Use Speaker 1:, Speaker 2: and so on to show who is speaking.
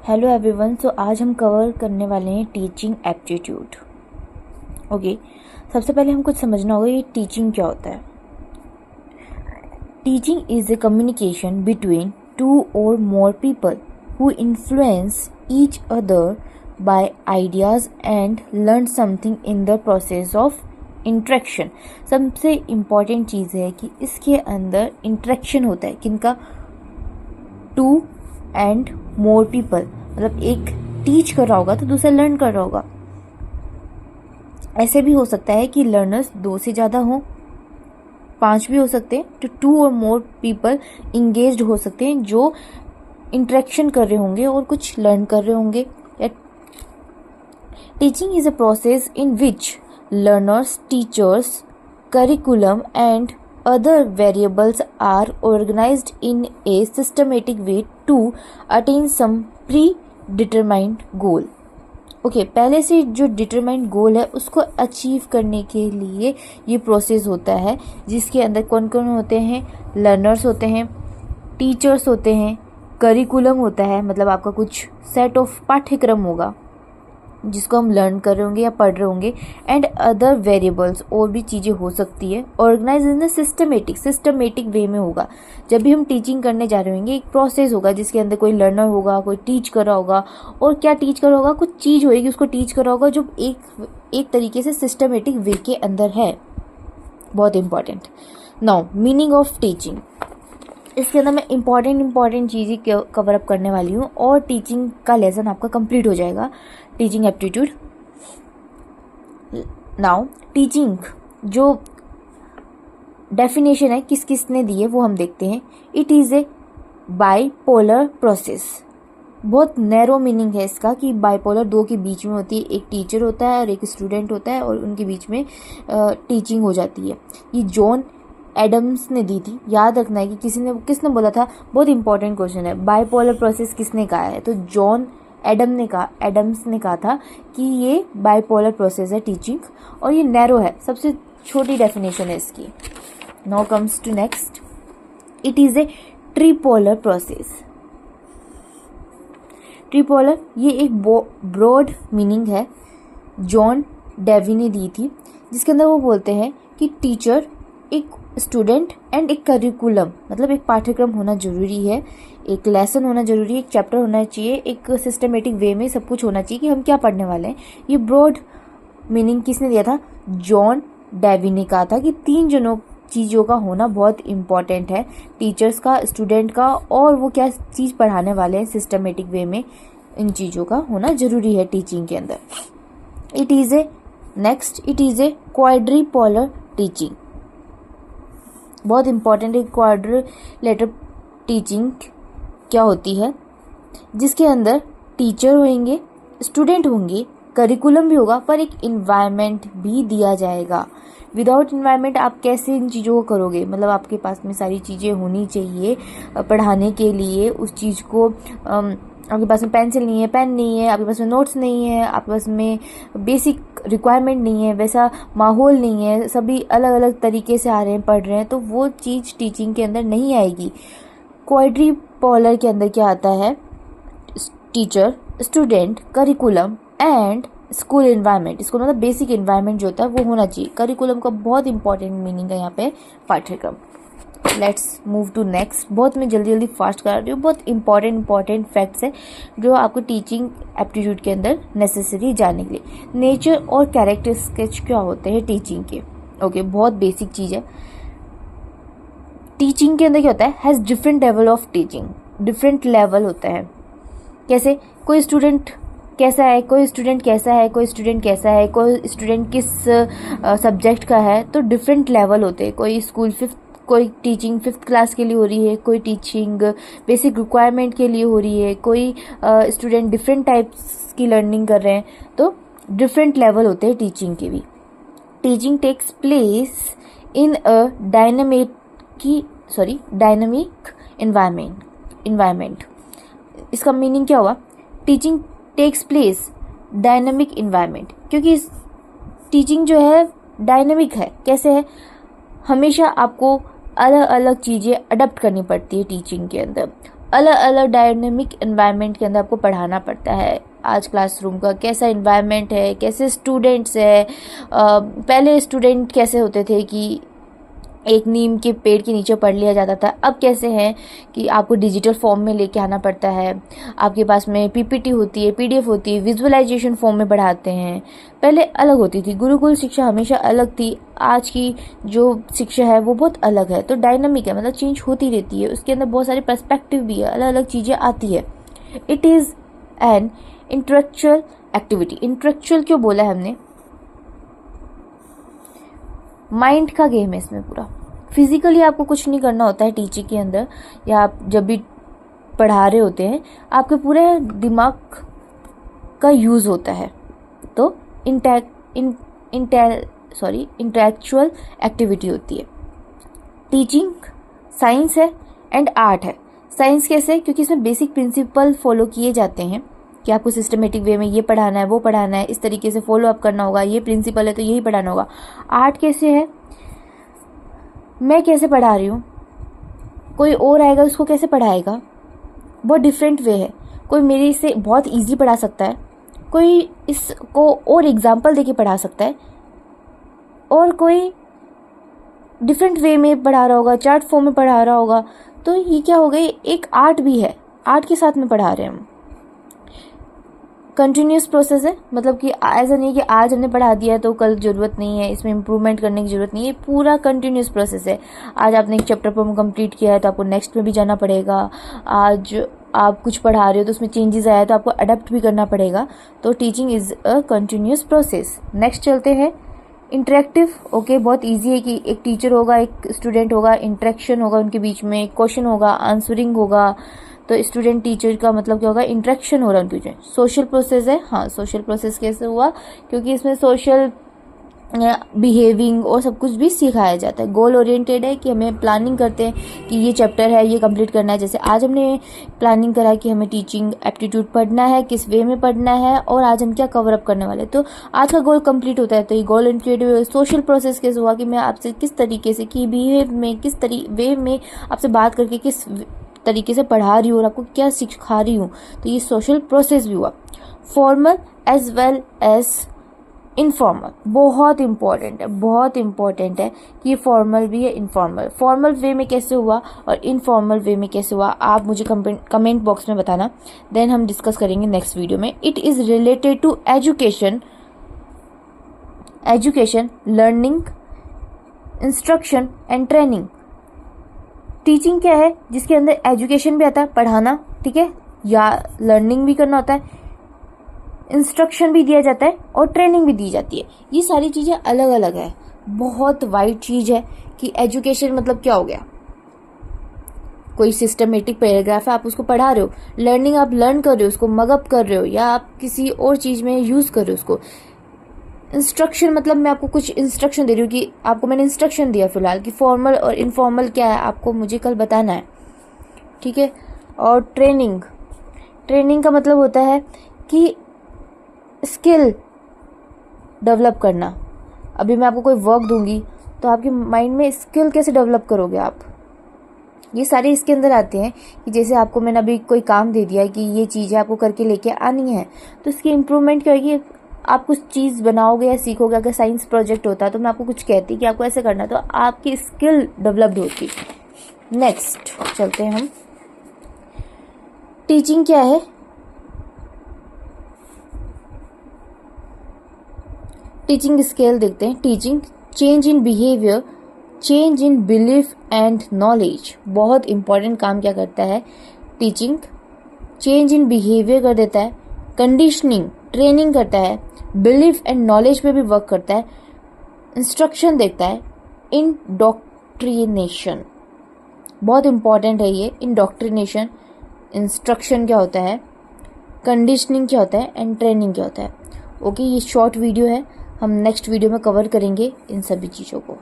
Speaker 1: Hello everyone. सो आज हम cover करने वाले हैं टीचिंग एप्टीट्यूड। ओके, सबसे पहले हमको समझना होगा ये टीचिंग क्या होता है। Teaching is a communication between two और more people who influence each other by ideas and learn something in the process of interaction. सबसे इम्पॉर्टेंट चीज़ है कि इसके अंदर इंटरेक्शन होता है। किनका? टू एंड मोर पीपल, मतलब एक टीच कर रहा होगा तो दूसरा लर्न कर रहा होगा। ऐसे भी हो सकता है कि लर्नर्स 2 से ज़्यादा हों, 5 भी हो सकते हैं, तो 2 और मोर पीपल इंगेज्ड हो सकते हैं जो इंटरेक्शन कर रहे होंगे और कुछ लर्न कर रहे होंगे। Teaching is a process in which learners, teachers, curriculum and other variables are organized in a systematic way to attain some predetermined goal. Okay, पहले से जो डिटरमाइंड गोल है उसको अचीव करने के लिए ये प्रोसेस होता है, जिसके अंदर कौन कौन होते हैं? लर्नर्स होते हैं, टीचर्स होते हैं, करिकुलम होता है, मतलब आपका कुछ सेट ऑफ पाठ्यक्रम होगा जिसको हम लर्न कर रहे होंगे या पढ़ रहे होंगे, एंड अदर वेरिएबल्स, और भी चीज़ें हो सकती है। Organise in the systematic way में होगा। जब भी हम टीचिंग करने जा रहे होंगे, एक प्रोसेस होगा जिसके अंदर कोई लर्नर होगा, कोई टीच कर रहा होगा, और क्या टीच कर रहा होगा? कुछ चीज़ होगी उसको टीच कर रहा होगा जो एक तरीके से सिस्टमेटिक वे के अंदर है। बहुत important. Now meaning of teaching, इसके अंदर मैं इम्पॉर्टेंट चीज़ें कवर अप करने वाली हूँ और टीचिंग का लेसन आपका कंप्लीट हो जाएगा। Teaching aptitude. नाउ टीचिंग जो डेफिनेशन है किसने दी है वो हम देखते हैं। It is A bipolar process. बहुत नैरो मीनिंग है इसका कि बाइपोलर 2 के बीच में होती है, एक टीचर होता है और एक स्टूडेंट होता है, और उनके बीच में टीचिंग हो जाती है। ये जॉन एडम्स ने दी थी। याद रखना है कि किसने बोला था, बहुत इंपॉर्टेंट क्वेश्चन है। बाइपोलर प्रोसेस किसने कहा है? तो जॉन एडम्स ने कहा था कि ये बाइपोलर प्रोसेस है टीचिंग, और ये नैरो है, सबसे छोटी डेफिनेशन है इसकी। Now comes to next. It is a tripolar process. Tripolar ये एक ब्रॉड मीनिंग है, जॉन डेवी ने दी थी, जिसके अंदर वो बोलते हैं कि टीचर, एक स्टूडेंट एंड एक करिकुलम, मतलब एक पाठ्यक्रम होना जरूरी है, एक लेसन होना जरूरी है, एक चैप्टर होना चाहिए, एक सिस्टमेटिक वे में सब कुछ होना चाहिए कि हम क्या पढ़ने वाले हैं। ये ब्रॉड मीनिंग किसने दिया था? जॉन डेवी ने कहा था कि 3 चीज़ों का होना बहुत इम्पॉर्टेंट है, टीचर्स का, स्टूडेंट का, और वो क्या चीज़ पढ़ाने वाले हैं सिस्टमेटिक वे में, इन चीज़ों का होना जरूरी है टीचिंग के अंदर। It is a quadripolar teaching. बहुत इंपॉर्टेंट है क्वाड्रिलेटरल टीचिंग क्या होती है, जिसके अंदर टीचर होंगे, स्टूडेंट होंगे, करिकुलम भी होगा, पर एक इन्वायरमेंट भी दिया जाएगा। विदाउट इन्वायरमेंट आप कैसे इन चीज़ों को करोगे? मतलब आपके पास में सारी चीज़ें होनी चाहिए पढ़ाने के लिए उस चीज़ को। आपके पास में पेंसिल नहीं है, पेन नहीं है, आपके पास में नोट्स नहीं है, आपके पास में बेसिक रिक्वायरमेंट नहीं है, वैसा माहौल नहीं है, सभी अलग अलग तरीके से आ रहे हैं, पढ़ रहे हैं, तो वो चीज़ टीचिंग के अंदर नहीं आएगी। क्वाड्रिपोलर के अंदर क्या आता है? Teacher, student, curriculum and school environment. इसको मतलब बेसिक इन्वायरमेंट जो होता है वो होना चाहिए। करिकुलम का बहुत इंपॉर्टेंट मीनिंग है यहाँ पे पाठ्यक्रम। Let's move to next. बहुत मैं जल्दी फास्ट कर रही हूँ, बहुत इंपॉर्टेंट फैक्ट्स है जो आपको टीचिंग एप्टीट्यूड के अंदर नेसेसरी जानने के लिए। नेचर और कैरेक्टर स्केच क्या होते हैं टीचिंग के? ओके, बहुत बेसिक चीज़ है। टीचिंग के अंदर क्या होता है? Has different level of teaching. Different level होता है। कैसे? कोई स्टूडेंट कैसा है, कोई स्टूडेंट कैसा है, कोई स्टूडेंट कैसा है, कोई स्टूडेंट किस सब्जेक्ट का है, तो डिफरेंट लेवल होते हैं। कोई टीचिंग 5th क्लास के लिए हो रही है, कोई टीचिंग बेसिक रिक्वायरमेंट के लिए हो रही है, कोई स्टूडेंट डिफरेंट टाइप्स की लर्निंग कर रहे हैं, तो डिफरेंट लेवल होते हैं टीचिंग के भी। Teaching takes place in a dynamic environment. इसका मीनिंग क्या हुआ? Teaching takes place dynamic environment, क्योंकि टीचिंग जो है डायनामिक है। कैसे है? हमेशा आपको अलग अलग चीज़ें अडॉप्ट करनी पड़ती है टीचिंग के अंदर, अलग अलग डायनेमिक एनवायरनमेंट के अंदर आपको पढ़ाना पड़ता है। आज क्लासरूम का कैसा एनवायरनमेंट है, कैसे स्टूडेंट्स है, पहले स्टूडेंट कैसे होते थे कि एक नीम के पेड़ के नीचे पढ़ लिया जाता था, अब कैसे हैं कि आपको डिजिटल फॉर्म में लेके आना पड़ता है, आपके पास में पीपीटी होती है, पीडीएफ होती है, विजुअलाइजेशन फॉर्म में पढ़ाते हैं। पहले अलग होती थी, गुरुकुल शिक्षा हमेशा अलग थी, आज की जो शिक्षा है वो बहुत अलग है। तो डायनामिक है, मतलब चेंज होती रहती है, उसके अंदर बहुत सारे पर्सपेक्टिव भी है, अलग अलग चीज़ें आती है। It is an intellectual activity. Intellectual क्यों बोला है हमने? माइंड का गेम है इसमें पूरा। फिजिकली आपको कुछ नहीं करना होता है टीचिंग के अंदर, या आप जब भी पढ़ा रहे होते हैं आपके पूरे दिमाग का यूज़ होता है। तो इंटेलेक्चुअल एक्टिविटी होती है। टीचिंग साइंस है एंड आर्ट है। साइंस कैसे? क्योंकि इसमें बेसिक प्रिंसिपल फॉलो किए जाते हैं कि आपको सिस्टमेटिक वे में ये पढ़ाना है, वो पढ़ाना है, इस तरीके से फॉलो अप करना होगा, ये प्रिंसिपल है तो यही पढ़ाना होगा। आर्ट कैसे है? मैं कैसे पढ़ा रही हूँ, कोई और आएगा उसको कैसे पढ़ाएगा, बहुत डिफरेंट वे है। कोई मेरे से बहुत इजी पढ़ा सकता है, कोई इसको और एग्जाम्पल देके पढ़ा सकता है, और कोई डिफरेंट वे में पढ़ा रहा होगा, चार्ट फॉर्म में पढ़ा रहा होगा। तो ये क्या हो गई, एक आर्ट भी है, आर्ट के साथ में पढ़ा रहे हैं हम। कंटिन्यूस प्रोसेस है, मतलब कि ऐसा नहीं कि आज हमने पढ़ा दिया तो कल ज़रूरत नहीं है, इसमें इम्प्रूवमेंट करने की ज़रूरत नहीं है। पूरा कंटिन्यूस प्रोसेस है। आज आपने एक चैप्टर पर कंप्लीट किया है तो आपको नेक्स्ट में भी जाना पड़ेगा। आज आप कुछ पढ़ा रहे हो तो उसमें चेंजेस आया तो आपको अडेप्ट भी करना पड़ेगा। तो teaching is a continuous process. Next चलते हैं इंटरेक्टिव। ओके, बहुत ईजी है कि एक टीचर होगा, एक स्टूडेंट होगा, इंटरेक्शन होगा उनके बीच में, क्वेश्चन होगा, आंसरिंग होगा। तो स्टूडेंट टीचर का मतलब क्या होगा, इंटरेक्शन हो रहा है उनके बीच। सोशल प्रोसेस है। हाँ, सोशल प्रोसेस कैसे हुआ? क्योंकि इसमें सोशल बिहेविंग और सब कुछ भी सिखाया जाता है। गोल ओरिएंटेड है कि हमें प्लानिंग करते हैं कि ये चैप्टर है, ये कंप्लीट करना है। जैसे आज हमने प्लानिंग करा कि हमें टीचिंग एप्टीट्यूड पढ़ना है, किस वे में पढ़ना है, और आज हम क्या कवर अप करने वाले हैं। तो आज का गोल कंप्लीट होता है। तो ये गोल ओरिएंटेड। सोशल प्रोसेस कैसे हुआ कि मैं आपसे किस तरीके से कि बिहेव में किस वे में आपसे बात करके किस तरीके से पढ़ा रही हूँ और आपको क्या सिखा रही हूँ। तो ये सोशल प्रोसेस भी हुआ। Formal as well as informal, बहुत इंपॉर्टेंट है, बहुत इंपॉर्टेंट है कि ये फॉर्मल भी है, इनफॉर्मल। फॉर्मल वे में कैसे हुआ और इनफॉर्मल वे में कैसे हुआ, आप मुझे कमेंट बॉक्स में बताना, देन हम डिस्कस करेंगे नेक्स्ट वीडियो में। It is related to education, learning, instruction and training. Teaching क्या है? जिसके अंदर एजुकेशन भी आता है, पढ़ाना, ठीक है, या लर्निंग भी करना होता है, इंस्ट्रक्शन भी दिया जाता है और ट्रेनिंग भी दी जाती है। ये सारी चीज़ें अलग अलग है, बहुत वाइड चीज़ है कि एजुकेशन मतलब क्या हो गया, कोई सिस्टमेटिक पैराग्राफ है आप उसको पढ़ा रहे हो। लर्निंग आप लर्न कर रहे हो, उसको मगअप कर रहे हो, या आप किसी और चीज़ में यूज़ कर रहे हो उसको। इंस्ट्रक्शन मतलब मैं आपको कुछ इंस्ट्रक्शन दे रही हूँ कि आपको मैंने इंस्ट्रक्शन दिया फिलहाल कि फॉर्मल और इनफॉर्मल क्या है, आपको मुझे कल बताना है, ठीक है। और ट्रेनिंग का मतलब होता है कि स्किल डेवलप करना। अभी मैं आपको कोई वर्क दूंगी तो आपके माइंड में स्किल कैसे डेवलप करोगे आप, ये सारे इसके अंदर आते हैं। कि जैसे आपको मैंने अभी कोई काम दे दिया कि ये चीज़ है आपको करके लेके आनी है, तो इसकी इम्प्रूवमेंट क्या होगी, आप कुछ चीज़ बनाओगे या सीखोगे। अगर साइंस प्रोजेक्ट होता तो मैं आपको कुछ कहती कि आपको ऐसे करना, तो आपकी स्किल डेवलप्ड होती। नेक्स्ट चलते हैं हम, टीचिंग क्या है। टीचिंग स्केल देखते हैं। Teaching change in behaviour, change in belief and knowledge. बहुत इंपॉर्टेंट काम क्या करता है टीचिंग, चेंज इन बिहेवियर कर देता है, कंडीशनिंग ट्रेनिंग करता है, बिलीफ एंड नॉलेज पे भी वर्क करता है, इंस्ट्रक्शन देखता है, इंडोक्ट्रिनेशन। बहुत इंपॉर्टेंट है ये इंडोक्ट्रिनेशन। इंस्ट्रक्शन क्या होता है, कंडीशनिंग क्या होता है एंड ट्रेनिंग क्या होता है। ओके, ये शॉर्ट वीडियो है, हम नेक्स्ट वीडियो में कवर करेंगे इन सभी चीज़ों को।